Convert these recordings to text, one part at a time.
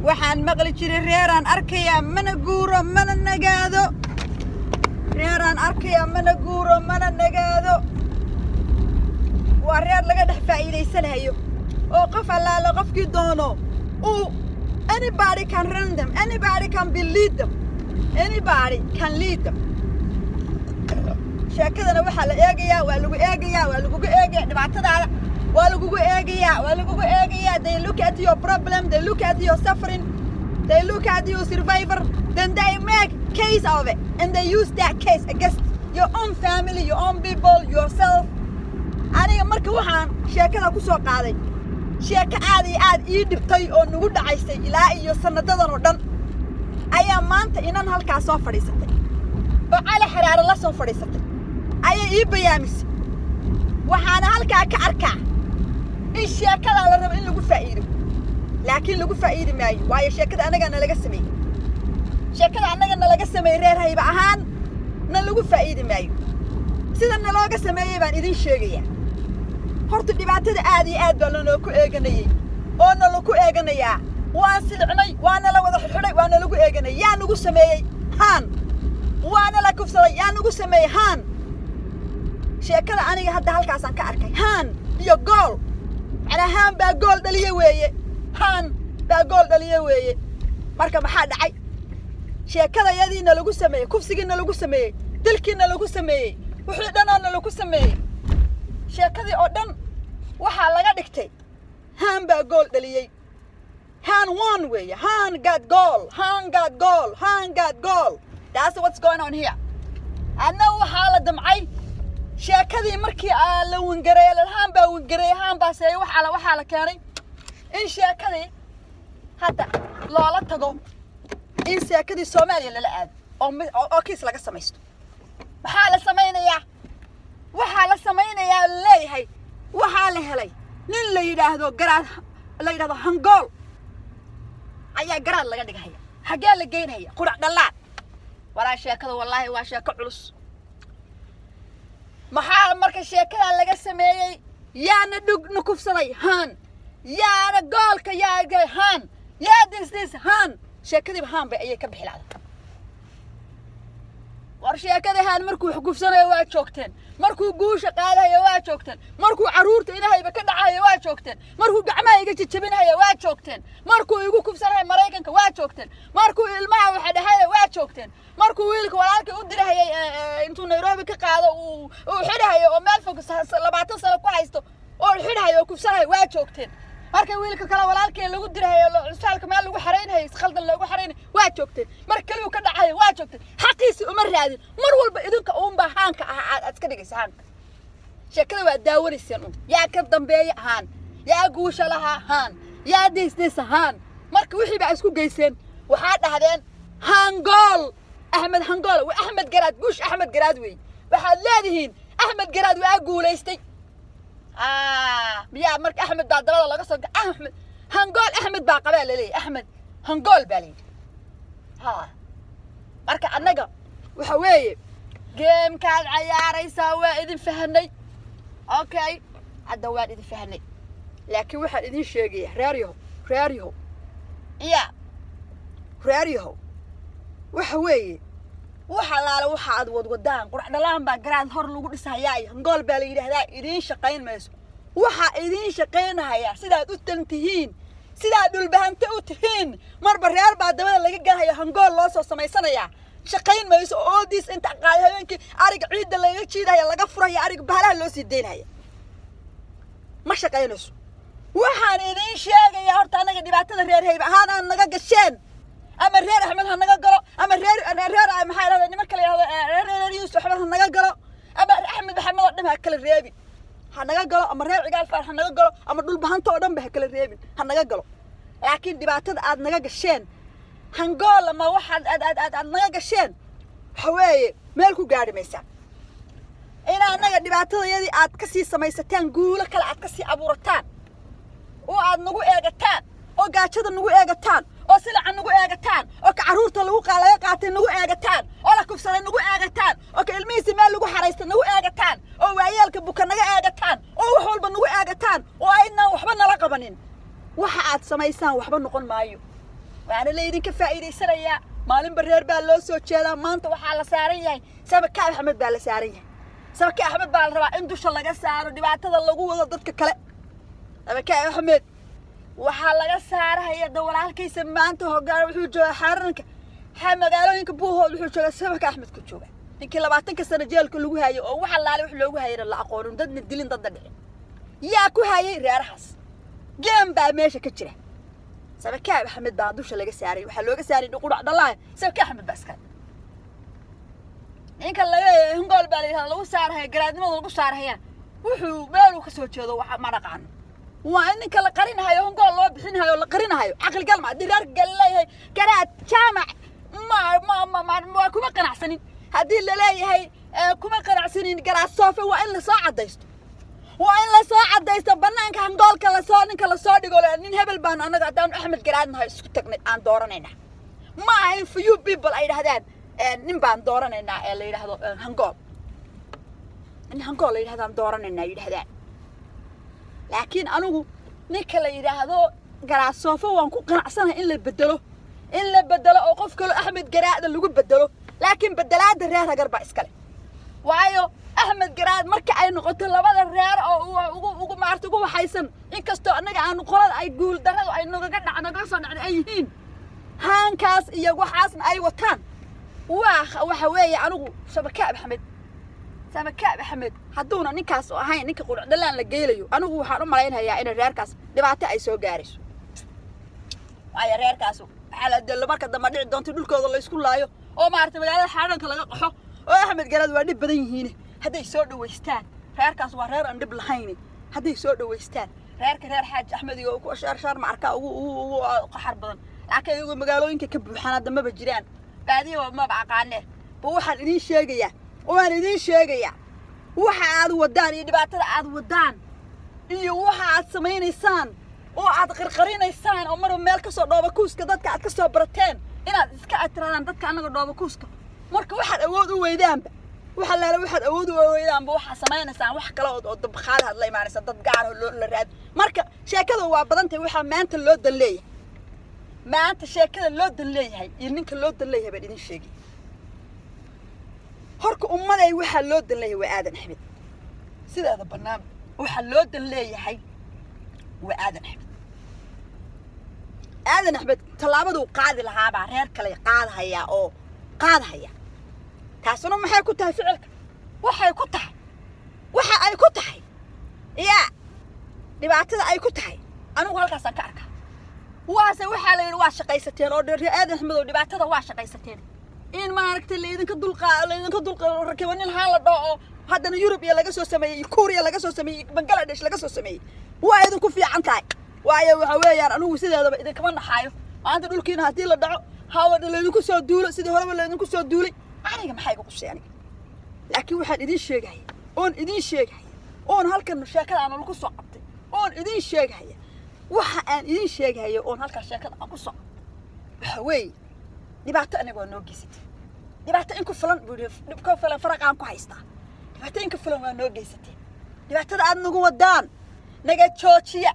waxaan maqli jiray reeraan arkaya mana guuro mana nagaado reeraan arkaya mana guuro mana nagaado waa reer laga dhex faa'iidaysanayo oo qof allaala qofkii doono anybody can run them, anybody can lead them, anybody can lead them. sheekadana waxaa la eegayaa waa lagu eegayaa dhibaatadaada waa lagu eegayaa they look at your problem, they look at your suffering, they look at your survivor, then they make case of it and they use that case against your own family, your own people, yourself. aniga marka waxaan sheekada ku soo qaaday sheeko aad ii dhibtay oo nagu dhacaysay ilaa iyo sanadadan oo dhan ayaa maanta inan halkaa soo fadhiisatay oo cali xaraare la soo fadhiisatay ayaa ii bayaamisay waxaana halkaa ka arkaa in sheekada la rabo in lagu faa'iido laakiin lagu faa'iidi maayo waayo sheekada anagana laga sameeyey reer hayba ahaan na lagu faa'iidi maayo sida nalooga sameeyey baan idin sheegayaa horta dhibaatada aad iyo aad baa lanoo ku eeganayay oo nala ku eeganayaa waan silcnay waana la wada xidhay waana lagu eeganay yaa nagu sameeyey haan waana la kufsaday yaa nagu sameeyey haan sheekada aniga hadda halkaasaan ka arkay haan iyo gool macnaa haan baa gool dhaliye weeye marka maxaa dhacay sheekadayadiina lagu sameeyey kufsigiina lagu sameeyey dilkiina lagu sameeyey wixii dhanaana lagu sameeyey sheekadii oo dhan waxaa laga dhigtay haan baa gool dhaliyey haan won weeye haan got goal that's what's going on here anna waxaa la damcay sheekadii markii la wangareeyay haan baa wangareeyay haan baa seeyay waxaa la keenay in sheekadii hadda loola tago in sheekadii Soomaaliya lala aado oo kiis laga samaysto maxaa la samaynayaa leeyahay waxaa la helay nin la yiraahdo hangool ayaa garaad laga dhigaya xagee la geynaya qurac dhalaan walaa sheekada wallahi waa sheeko culus maxaa marka sheekada laga sameeyay yaana dhug nukufsaday haan yaana goolka yaagay haan yaa this haan sheekadii haan bay ayay ka bixilaaday war sheekada haan markuu xukufsanayo waa joogteen markuu guusha qaadayo waa joogteen markuu caruurta ilaahay ka dhacayo waa joogteen markuu gacmaha iga jajabinayo waa joogteen markuu igu kufsanayo Mareykanka waa joogteen markuu ilmaha waxa dhahayo waa joogteen markuu wiilka walaalkii u dirahayay intuu Nairobi ka qaado uu xidhayo oo meel fog 20 sano ku haysto oo xidhayo oo kufsanayo waa joogteen markay wiilka kala walaalkii lagu dirahayo cusaalka meel lagu xareynay khaldan lagu xareynay waa joogteen mar kale uu ka dhacayo waa joogteen xaqiisi uma raadin mar walba idinka uunba haanka aad iska dhigaysaa haanka sheekada waa daawanaysan yaa ka dambeeya haan yaa guusha lahaa haan yaa deys haan marka wixii baa isku geyseen waxaa dhahdeen hangool Ahmed Garaad guush Ahmed Garaad wey waxaad leedihiin Ahmed Garaad waa guuleystay biya marka Ahmed baa dalada laga soo Ahmed hangool Ahmed baa qabaa leeyahay Ahmed hangool baa leeyahay marka annaga waxa weeye game kaad ciyaaraysaa waa idin fahanay okay hadda waa idin fahanay laakiin waxa idin sheegay reeriyo waxa weeye waxa aad wadaan qurac dhalaan baa garaad hor lagu dhisayaa hangool baa la yiraahdaa idin shaqayn mayso waxa idin shaqaynaya sidaad u tantihiin sidaad dhulbahanta u tihiin marba reer baa dabada laga galayo hangool loo soo samaysanaya shaqayn mayso oo diis inta qaad habeenkii arig ciid laga jiidayo laga furayo arig baalaha loo sii deynaya ma shaqaynayso waxaan idin sheegaya horta anaga dhibaatada reer hayb ahaan aan naga gasheen ama reer Ahmed ha naga galo ama reer maxay raadeen niman kale reer Yuusuf ha naga galo ama Ahmed Maxamed oo dhama kala reebi ha naga galo ama reer cigaal faar ha naga galo ama dhul bahanta oo dhan ba kala reebin ha naga galo laakiin dhibaatada aad naga gasheen hangool ama waxaad aad naga gasheen haweeye meel ku gaadhimaysa ina anaga dhibaatadayadii aad ka sii samaysataan guulo kale aad ka sii abuurataan oo aad nagu eegataan oo gaajada nagu eegataan oo silaca nagu eegataan oo ka caruurta lagu qaatay nagu eegataan oo la kufsaday nagu eegataan oo ka ilmihiisa meel lagu xaraystay nagu eegataan oo waayeelka buka naga eegataan oo wax walba nagu eegataan oo ayna waxba nala qabanin waxa aad samaysaan waxba noqon maayo وأنا اللي يدين كفائدي سريع مالين برير بالوسو كذا ما أنت وحال سارية سبك أحمد بالسارية سبك أحمد بالربع عنده شو الله جسار ودي بعد هذا اللجوء ضدك كلا سبك أحمد وحال جسار هي دور على كيس ما أنت هو قال وحوج حرنك حمد قالوا إنك بوه وحوج سبك أحمد كتشوفه إنك لما تنكسر رجال كله هاي وحال على وحلو هاي اللي أقولون ضد الدلين ضد الدلين ياكو هاي ريارحس جنب ماشي كتير سبك أحمد بعدوش اللي جساري وحلو جساري نقول عبد الله سبك أحمد بس كان إنك اللي هم قال بالي هذا لو صار هي قراد ما لو صار هي وحو بالو كسر كذا وح ما رقعن وإنك اللي قرين هاي هم قال الله بحين هاي ولا قرين هاي عقل قال ما دير قال لي قراد جامع ما كم قناع سنين هذه اللي لا هي كم قناع سنين قراد صافي وإلا صاعد ديست وإلا صاعد ديست بنانك هم قال كلا صار إنك اللي صار يقول إن هبل بان أنا قاعد أحمد قراد ما هي سكتك عن دورنا ما إن few people أي هذا نبان دورنا اللي هذا هنقول إن هنقول اللي هذا دورنا يهذا لكن أنا نكلا يهذا قرأ صوفه وانكو قناع سنة إلا بدله أوقف كله أحمد قرأ اللي يقول بدله لكن بدلات الرياض قربا إسكالي وعيو أحمد قرأ مركع أي نقطة لبعض الرياض أو ما عرفت أقول حيسن إن كستو أنك عن قرار أي قول ده أي نقطة قد عن قصة عن أي هين هانكاس يجوا حاسن أي وطن وحوي أنا شبكة بحمد سبكة بحمد حدونا نكاس وهاي نك قول دلنا لجيليو أنا هو حرام ملاين هيا إن الريركاس دبعت أي سو جاريس ويا الريركاسو على الدل مركز دم دع دون تدل كذا الله يسكول لايو أو ما أعرف مجال الحرام كلا قحو وأحمد جلاد وادي بدين هنا هذا يسود ويستان ريركاس ورير عند بلهيني هذا يسود ويستان رير حاج أحمد يو شار معركة وقحر بدن لكن يقول مجالو إنك كب حنا دم بجيران بعدين ما بعقانه بوحد إني شاقية وأنا إذا شاقية وحد ودان يدي بعد عاد ودان iyo waxa aad sameeynaysan oo aad qarqarinaysan oo mar meel ka soo dhooba kuuska dadka aad ka soo barateen inaad iska atiraan dadka anaga dhooba kuuska marka waxaad awood u weydaanba waxaad awood u weydaanba waxa sameeynaysan wax kale oo dabqaad had la imaanaysa dad gaar ah la raad marka sheekadu waa badantay waxa maanta loo daleeyay maanta sheekada loo daleeyay iyo ninka loo daleeyay baan idin sheegay horka ummaday waxa loo daleeyay waa aadan axmed sidaada barnaamij waxa loo daleeyahay waa aadan axmed talaabadu qaadi lahaa baa reer kale qaadahaya oo qaadahaya taasuna maxay ku tahay ficilka waxa ay ku tahay yaa dhibaatada ay ku tahay anigu halkaas aan ka arkaa waase waxa la yiri waa shaqaysateen oo reer aadan axmed oo dhibaatada waa shaqaysateen in ma aragtay leedinka dulqa rakibanin haan la dhaco haddana Europe laga soo sameeyay Korea laga soo sameeyay Bangladesh laga soo sameeyay waa idin ku fiican tahay waayo waxa weeyaan anigu sideedaba idin kama naxayo maanta dhulkiina hadii la dhaco hawada leedinku soo duulo sidii horeba leedinku soo duulay aniga maxay igu qusay aniga laakiin waxaan idin sheegay oon halkan sheekada aan lagu soo qabtay oon idin sheegay waxa aan idin sheegay oon halkan sheekada aan ku soo waxa weey dhibaato aniga noo geysatay dhibaato in ku filan faraq aan ku haystaa dhibaato filan waa noo geysatay dhibaatada aad nagu wadaan naga joojiya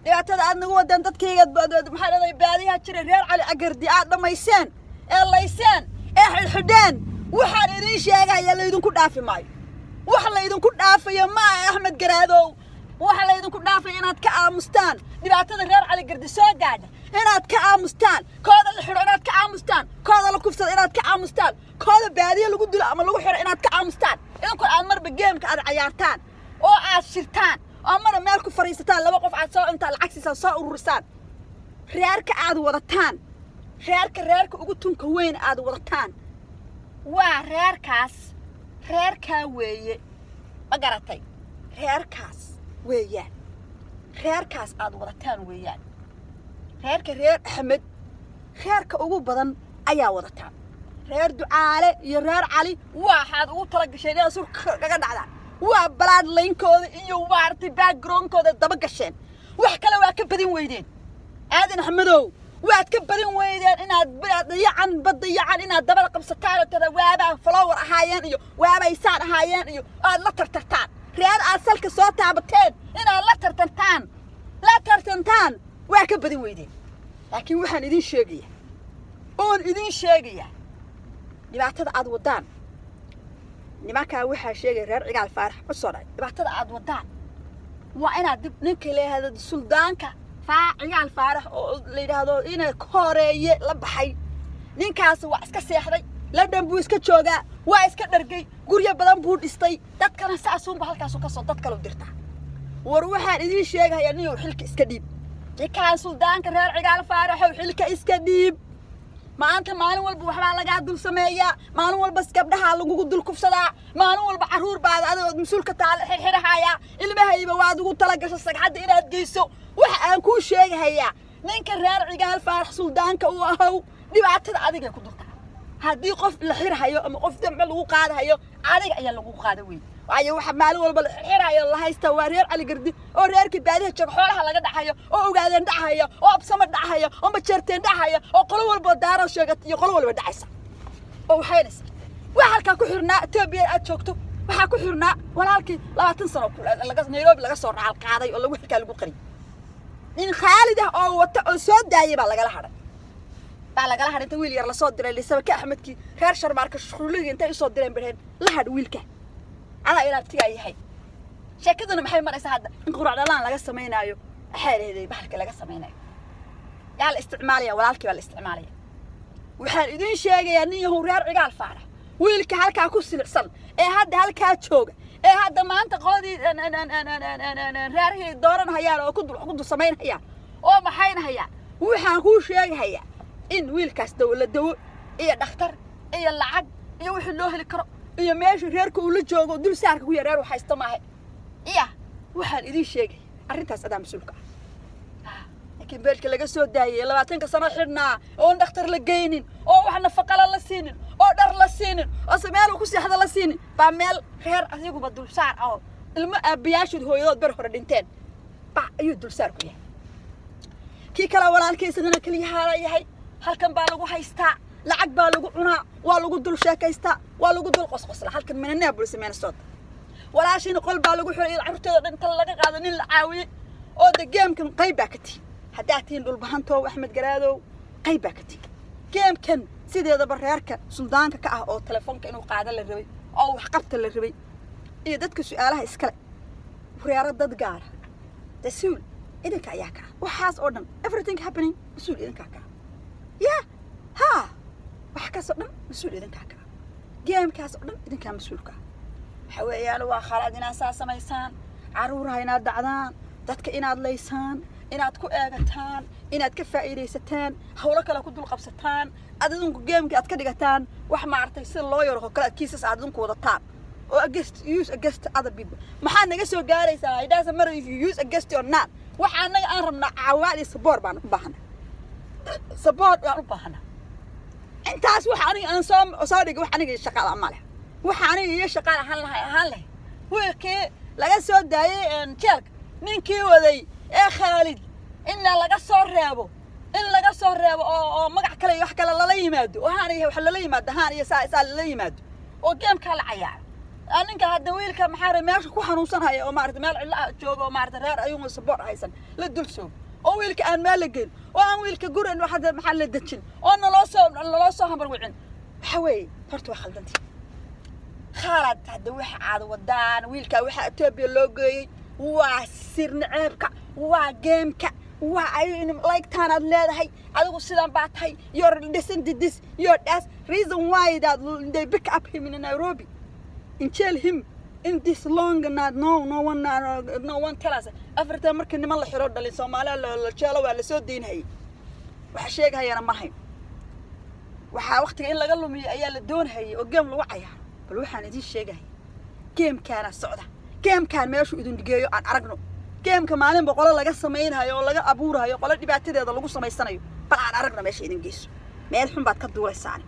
dhibaatada aad nagu wadaan dadkayga maxay dhaday baadiyaha jiray reer cali agardi aad dhamayseen ee layseen ee xidhxidheen waxaan idin sheegaya la idinku dhaafi maayo wax la idinku dhaafayo ma Axmed Garaadow waxa la idinku dhaafay inaad ka aamustaan dhibaatada reer cali gardi soo gaadha inaad ka aamustaan kooda la xidho inaad ka aamustaan kooda la kufsado inaad ka aamustaan kooda baadiya lagu dilo ama lagu xidho inaad ka aamustaan idinku aad marba geemka aad ciyaartaan oo aad shirtaan oo mar meel ku fariisataan laba qof aad soo inta lacagtiisa soo ururisaan reerka aad wadataan reerka ugu tunka weyn aad wadataan waa reerka weeye ma garatay reerkaas weeyaan reerkaas aad wadataan weeyaan reer Axmed reerka ugu badan ayaa wadataan reer Ducaale iyo reer Cali waxaad ugu tala gasheen inaad sur kaga dhacdaan waa balaad leenkooda iyo waartay backgroundkooda daba gasheen wax kale waa ka badin weydeen aadan Axmedow waad ka badin weydeen inaad badayacan inaad dabada qabsataan tada waaba flower ahaayeen iyo waaba isaan ahaayeen iyo aad la tartartaan reer aad salka soo taabateen inaad la tartantaan waa ka badin weydeen laakiin waxaan idin sheegayaa oon idin sheegayaa dhibaatada aad wadaan nimankaa waxaa sheegay reer cigaal faarax u soo dhacay dhibaatada aad wadaan waa inaad dib ninka leeyahay suldaanka cigaal faarax oo la yidhaahdo inay koreeye la baxay ninkaas waa iska seexday la dhan buu iska joogaa waa iska dhargay guryo badan buu dhistay dadkana saasuunba halkaas ka soo dad kale u dirtaa war waxaan idin sheegayaa nin xilka iska dhiib ninkaan suldaanka reer cigaal faarax oo xilka iska dhiib maanta maalin walba waxbaa lagaa dul sameeyaa maalin walba gabdhaha lagugu dul kufsadaa maalin walba caruur baad adigoo mas-uulka taale xirxirahayaa ilmahayba waad ugu talagasho sagxadda inaad geyso waxa aan kuu sheegahayaa ninka reer cigaal faarax suldaanka uu ahow dhibaatada adiga ku dultaa haddii qof la xirhayo ama qof dambe lagu qaadahayo adiga ayaa lagu qaada weyn waayo waxa maalin walba la xirhayo la haysta waa reer cali gardi oo reerkii baadiyaha jooga xoolaha laga dhaxayo oo ogaadeen dhaxayo oo absama dhaxayo oo majeerteen dhaxayo oo qolo walba daaro sheegata iyo qolo walba dhacaysa oo waxaynaysa waxa halkaa ku xirnaa Itoobiya aad joogto waxa ku xirnaa walaalkii 20 sano laga Nairobi laga soo raal qaaday oo lagu xilka lagu qari in Khalid ah oo wata oo soo daayay baa laga haray laga haray inta wiil yar la soo diray lisabka axmedkii reer sharmaarka shuruuliga intay soo direen bareen la had wiilka ana ila tigayahay sheekaduna maxay maraysaa hadda in qurac dhalaan laga sameeynayo xeereeday bahalka laga sameeynayo yaa la isticmaalaya walaalkii baa la isticmaalaya waxaan idin sheegayaa nin yahow reer cigaal faarax wiilka halkaa ku silicsan ee hadda halkaa jooga ee hadda maanta qoladii reerhii dooran hayaan oo ku dul sameynayaan oo maxaynayaan waxaan ku sheegayaa in wiilkaas dawladda iyo dhakhtar iyo lacag iyo wixii loo heli karo iyo meesha reerka uu la joogo dul saarka ku yareer waxa istamaahay waxaan idin sheegay arrintaas adaa mas'uulka ah laakiin beelka laga soo daayay 20 sano xidhnaa oo dhakhtar la geynin oo wax nafaqo la siinin oo dhar la siinin oo sameel ku seexda la siinin baa meel reer asiguba dul saar oo ilmo aabiyaashooda hooyadood bar hore dhinteen baa ayuu dul saar ku yahay kii kala walaalkiisana kaliya yahay halkan baa lagu haystaa lacag baa lagu cunaa waa lagu dul sheekaystaa waa lagu dul qosqosla halkan manana bulsa meenasood walaashina qol baa lagu xiray carruurteeda dhan tan laga qaado nin la caawiye oo de geemkan qayb baa ka tii hadaa tiin dhul bahanto Axmed Garaadow qayb baa ka tii geemkan sideedaba reerka suldaanka ka ah oo telefoonka inuu qaado la rabay oo wax qabta la rabay iyo dadka su'aalaha iskale reero dad gaar tasuul idinka ayaa ka waxaas oo dhan everything happening masuul idinka ka ha wax ka soo dhan masuul idinka ka geemkaas oo dhan idinka masuulka حويان وخالدنا أساسا ميسان عرورها إناد دعدان dadka inaad leysaan inaad ku eegataan inaad ka faa'iideysataan hawlo kale ku dul qabsataan adinku geemka aad ka dhigataan wax ma artay si loo yaro kala kiisas aad adinku wadataan oo against other people maxaa naga soo gaaraysaa it doesn't matter if you use against or not waxa anaga aan rabnaa caawadi support baan u baahanaa support baan u baahanaa intaas waxa aniga aan soo dhigay wax aniga shaqada ma leh waxa aniga iyo shaqada ahaan leh wiilkii laga soo daayay jeelka ninkii waday ee Khalid in laga soo reebo oo magac kale wax kale la yimaado waxaan iyo wax la yimaado haan iyo saa la yimaado oo geemka la cayaar aninka hadda wiilka maxaa meesha ku xanuunsanaya oo maartay meel cilla joogo oo maartay reer ayuu support haysan la dul soo oo wiilka aan meel la geyn oo aan wiilka guran waxa maxaa la dajin oo naloo soo hambar wicin waxa weey horta waa khaldantii Khalid hadda waxa aad wadaan wiilka waxa Itoobiya loo geeyay waa sir naceebka waa geemka waa ay like taanad leedahay adigu sidan baa tahay you're listening to this that's reason why that they pick up him in Nairobi and tell him in this long not no one tell us afarta markii niman la xiro dhalin Soomaaliya la jeelo waa la soo deynay waxa sheegayana ma hayn waxa waqtiga in laga lumiyo ayaa la doonayay oo geem lagu cayaaro bal waxaan idin sheegay geemkaana socda geemkaan meeshu idin dhigeeyo aan aragno geemka maalin boqol laga sameeynayo oo laga abuurayo qolo dhibaatadeeda lagu sameysanayo bal aan aragno meesha idin geeso meel xun baad ka duuleysaan